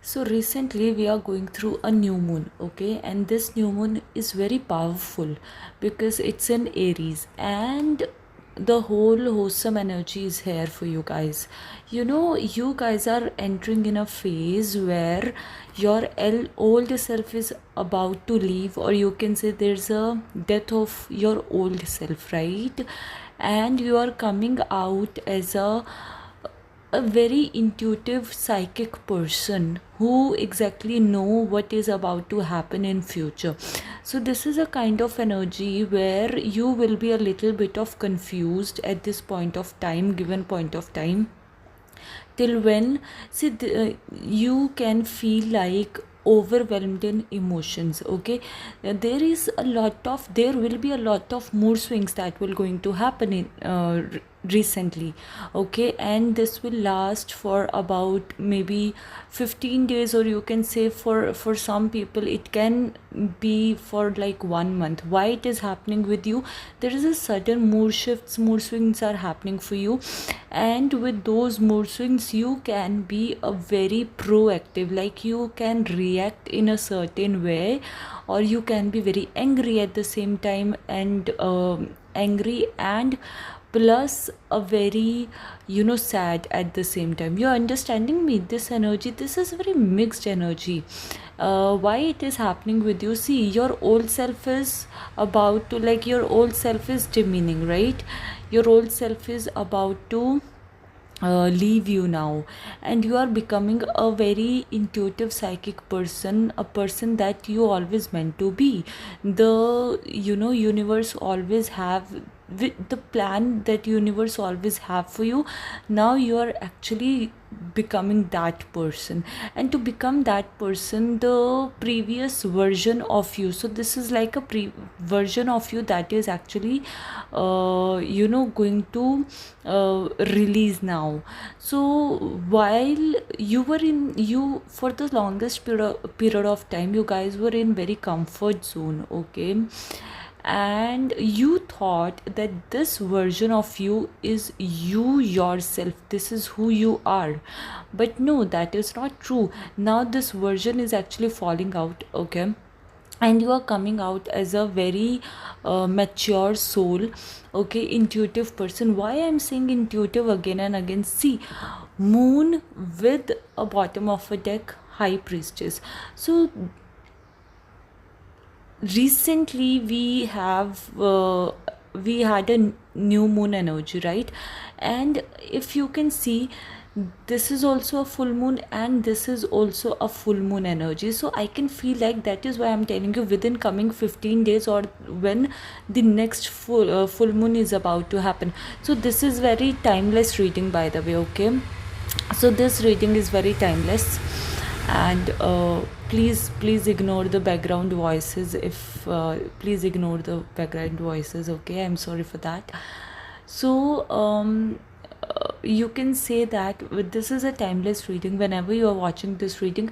So recently we are going through a new moon, okay, and this new moon is very powerful because it's in Aries, and the whole wholesome energy is here for you guys. You guys are entering in a phase where your old self is about to leave, or you can say there's a death of your old self, right? And you are coming out as a very intuitive psychic person who exactly know what is about to happen in future. So this is a kind of energy where you will be a little bit of confused at this point of time, given point of time, till when you can feel like overwhelmed in emotions. Okay, there will be a lot of mood swings that will going to happen in recently. Okay, and this will last for about maybe 15 days, or you can say for some people it can be for like 1 month. Why it is happening with you? There is a sudden mood swings are happening for you, and with those mood swings you can be a very proactive, like you can react in a certain way, or you can be very angry at the same time, and angry and plus a very sad at the same time. You're understanding me? This energy, this is very mixed energy. Why it is happening with you? See, your old self is about to, like, your old self is demeaning, right? Your old self is about to leave you now, and you are becoming a very intuitive psychic person, a person that you always meant to be. The universe always have with the plan that universe always have for you. Now you are actually becoming that person, and to become that person, the previous version of you, so this is like a version of you that is actually going to release now. So while you for the longest period of time, you guys were in very comfort zone, okay, and you thought that this version of you is you yourself, this is who you are. But no, that is not true. Now this version is actually falling out, okay, and you are coming out as a very mature soul, okay, intuitive person. Why I'm saying intuitive again and again? See, moon with a bottom of a deck, high priestess. So recently we had a new moon energy, right? And if you can see, this is also a full moon and this is also a full moon energy. So I can feel like, that is why I'm telling you, within coming 15 days, or when the next full moon is about to happen. So this is very timeless reading, by the way, okay? So this reading is very timeless, and please ignore the background voices. If please ignore the background voices, okay? I'm sorry for that. So you can say that this is a timeless reading. Whenever you are watching this reading,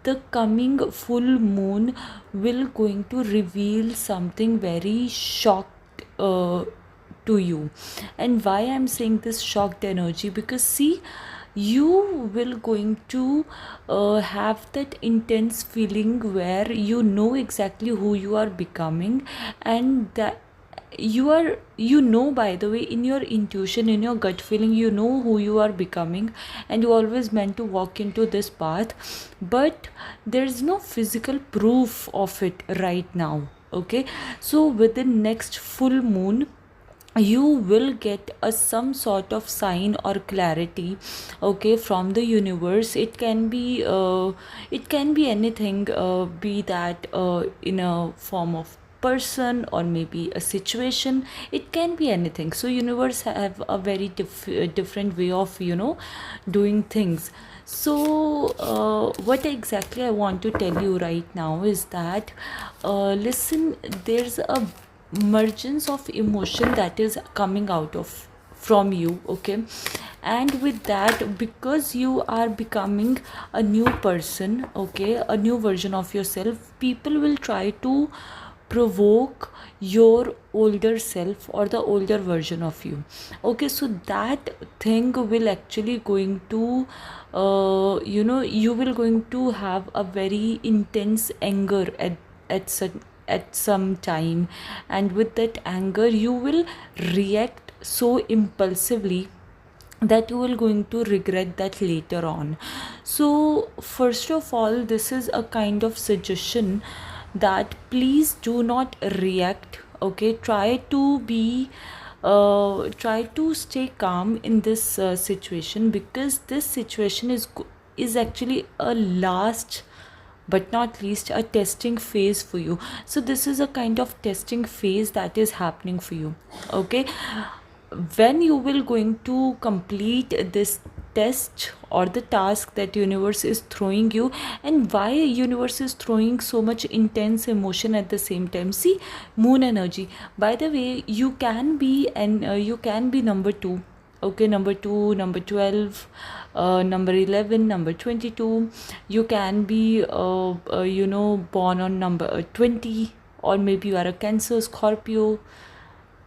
the coming full moon will going to reveal something very shocked to you. And why I'm saying this shocked energy? Because see, you will going to have that intense feeling where you know exactly who you are becoming, and that by the way, in your intuition, in your gut feeling, you know who you are becoming, and you always meant to walk into this path, but there's no physical proof of it right now, okay? So within next full moon, you will get some sort of sign or clarity, okay, from the universe. It can be anything, be that in a form of person, or maybe a situation. It can be anything. So universe have a very different way of doing things. So what exactly I want to tell you right now is that listen, there's a mergence of emotion that is coming out of from you, okay? And with that, because you are becoming a new person, okay, a new version of yourself, people will try to provoke your older self or the older version of you. Okay, so that thing will actually going to you will going to have a very intense anger at some at some time, and with that anger you will react so impulsively that you will going to regret that later on. So first of all, this is a kind of suggestion that please do not react. Okay, try to stay calm in this situation, because this situation is actually a last but not least a testing phase for you. So this is a kind of testing phase that is happening for you. Okay, when you will going to complete this test or the task that universe is throwing you, and why universe is throwing so much intense emotion at the same time. See, moon energy, by the way, you can be, and you can be number 2. Okay, number 2, number 12, number 11, number 22. You can be born on number 20, or maybe you are a Cancer, Scorpio,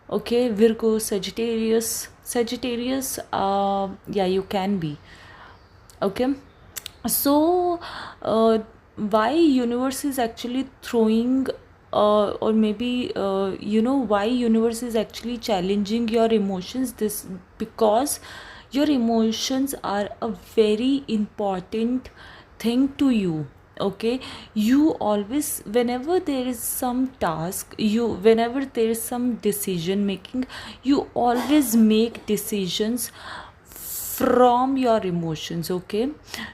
okay, Virgo, Sagittarius, yeah, you can be. Okay, so why universe is actually throwing or maybe why universe is actually challenging your emotions, this because your emotions are a very important thing to you. Okay, you always, whenever there is some task, whenever there is some decision making, you always make decisions from your emotions. Okay,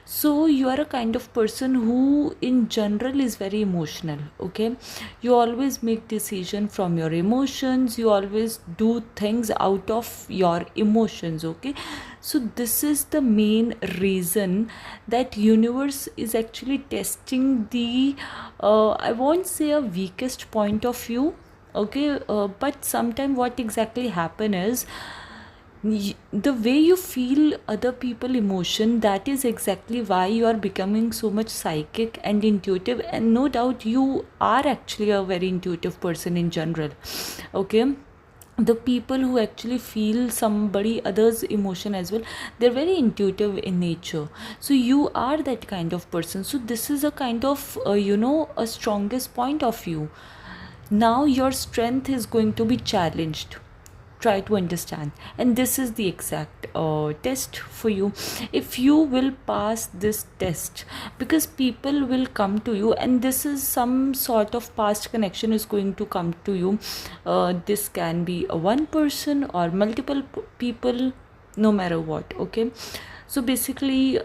so you are a kind of person who in general is very emotional. Okay, you always make decision from your emotions, you always do things out of your emotions. Okay, so this is the main reason that universe is actually testing the I won't say a weakest point of view. Okay, but sometime what exactly happen is, the way you feel other people emotion, that is exactly why you are becoming so much psychic and intuitive, and no doubt you are actually a very intuitive person in general. Okay, the people who actually feel somebody other's emotion as well, they're very intuitive in nature. So you are that kind of person. So this is a kind of a strongest point of you. Now your strength is going to be challenged. Try to understand, and this is the exact test for you. If you will pass this test, because people will come to you, and this is some sort of past connection is going to come to you. This can be a one person or multiple people, no matter what. Okay, so basically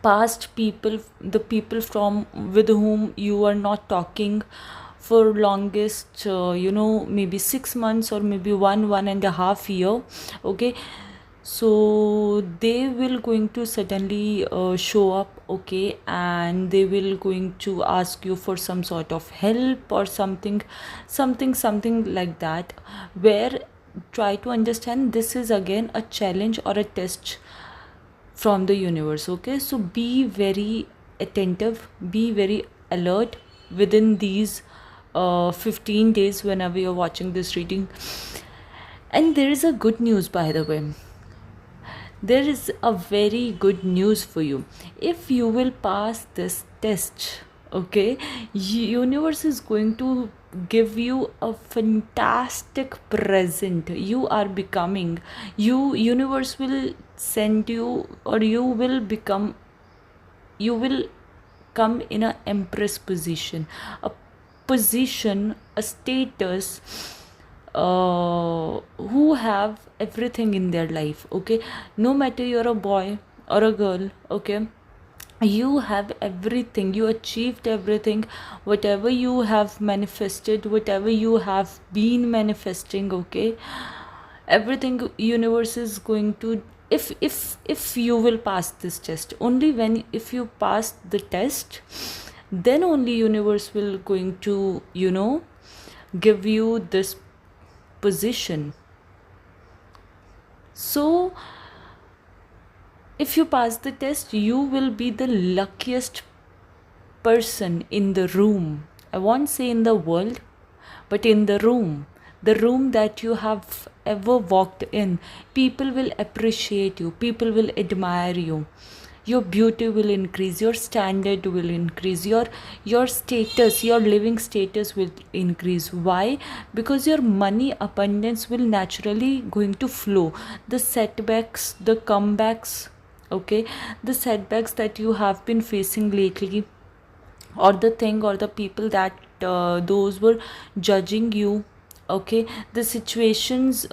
past people, the people from with whom you are not talking for longest maybe 6 months or maybe 1.5 year. Okay, so they will going to suddenly show up. Okay, and they will going to ask you for some sort of help or something like that, where try to understand, this is again a challenge or a test from the universe. Okay, so be very attentive, be very alert within these 15 days whenever you're watching this reading. And there is a good news, by the way. There is a very good news for you. If you will pass this test, okay, universe is going to give you a fantastic present. You are becoming, universe will send you, or you will come in a empress position, a position, a status, who have everything in their life. Okay, no matter you're a boy or a girl. Okay, you have everything, you achieved everything, whatever you have manifested, whatever you have been manifesting. Okay, everything universe is going to, if you will pass this test, only when if you pass the test, then only universe will going to give you this position. So if you pass the test, you will be the luckiest person in the room. I won't say in the world, but in the room that you have ever walked in, people will appreciate you, people will admire you, your beauty will increase, your standard will increase, your status, your living status will increase. Why? Because your money abundance will naturally going to flow. The setbacks, the comebacks, okay, the setbacks that you have been facing lately, or the thing or the people that those were judging you, okay, the situations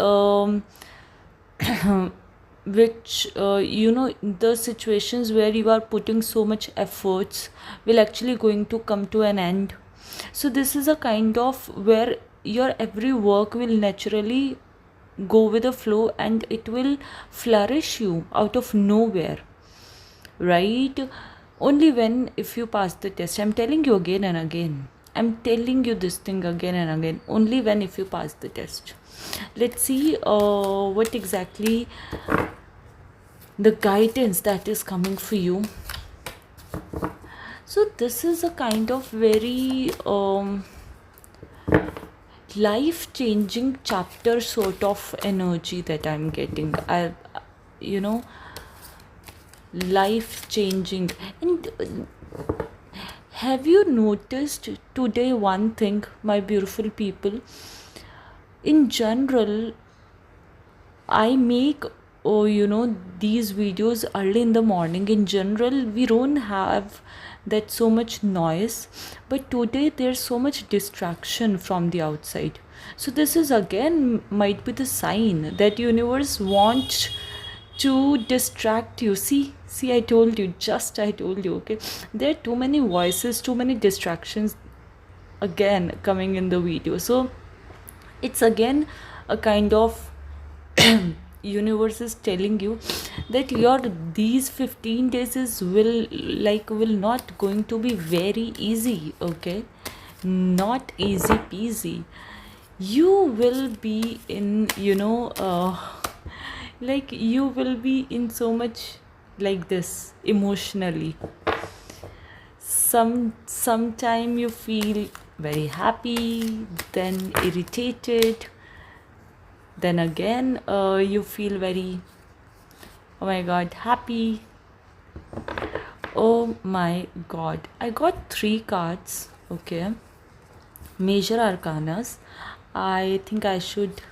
which the situations where you are putting so much efforts will actually going to come to an end. So this is a kind of where your every work will naturally go with the flow, and it will flourish you out of nowhere, right? Only when, if you pass the test, I'm telling you again and again, I'm telling you this thing again and again, only when if you pass the test. Let's see what exactly the guidance that is coming for you. So this is a kind of very life changing chapter sort of energy that I'm getting. I you know life changing. And have you noticed today one thing, my beautiful people? In general, I make these videos early in the morning. In general, we don't have that so much noise, but today there's so much distraction from the outside. So this is again might be the sign that universe wants to distract you. See, I told you, okay? There are too many voices, too many distractions again coming in the video. So it's again a kind of universe is telling you that your these 15 days will not going to be very easy, okay? Not easy peasy. You will be in you will be in so much like this emotionally. Sometime you feel very happy, then irritated, then again you feel very, oh my god, happy. Oh my god, I got 3 cards, okay, major arcanas. I think I should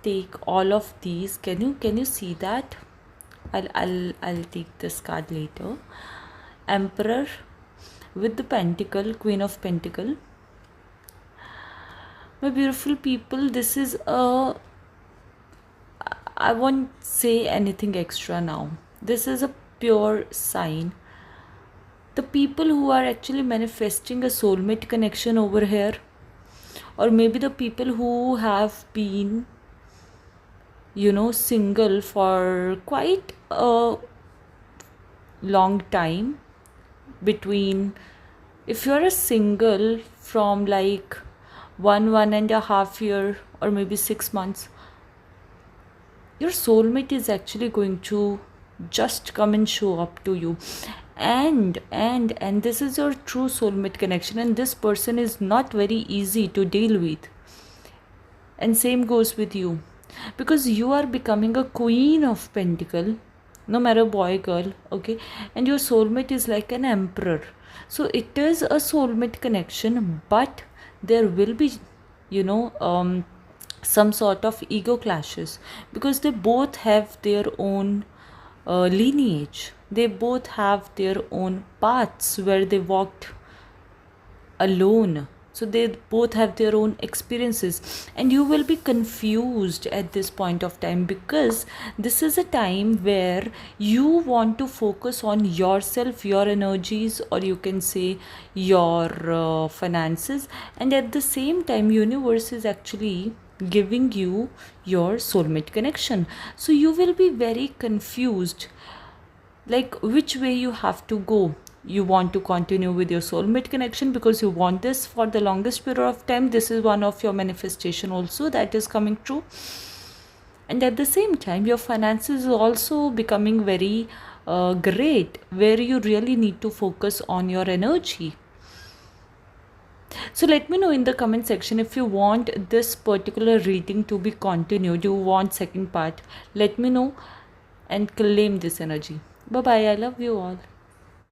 take all of these. Can you see that? I'll take this card later. Emperor with the pentacle, Queen of Pentacle. My beautiful people, this is I won't say anything extra now. This is a pure sign. The people who are actually manifesting a soulmate connection over here, or maybe the people who have been single for quite a long time, between, if you're a single from like 1.5 year or maybe 6 months, your soulmate is actually going to just come and show up to you, and this is your true soulmate connection, and this person is not very easy to deal with. And same goes with you, because you are becoming a Queen of Pentacle, no matter boy girl, okay, and your soulmate is like an emperor. So it is a soulmate connection, but there will be some sort of ego clashes, because they both have their own lineage, they both have their own paths where they walked alone. So they both have their own experiences, and you will be confused at this point of time, because this is a time where you want to focus on yourself, your energies, or you can say your finances, and at the same time universe is actually giving you your soulmate connection. So you will be very confused, like which way you have to go. You want to continue with your soulmate connection because you want this for the longest period of time. This is one of your manifestation also that is coming true. And at the same time your finances is also becoming very great, where you really need to focus on your energy. So let me know in the comment section if you want this particular reading to be continued, you want second part. Let me know and claim this energy. Bye bye. I love you all.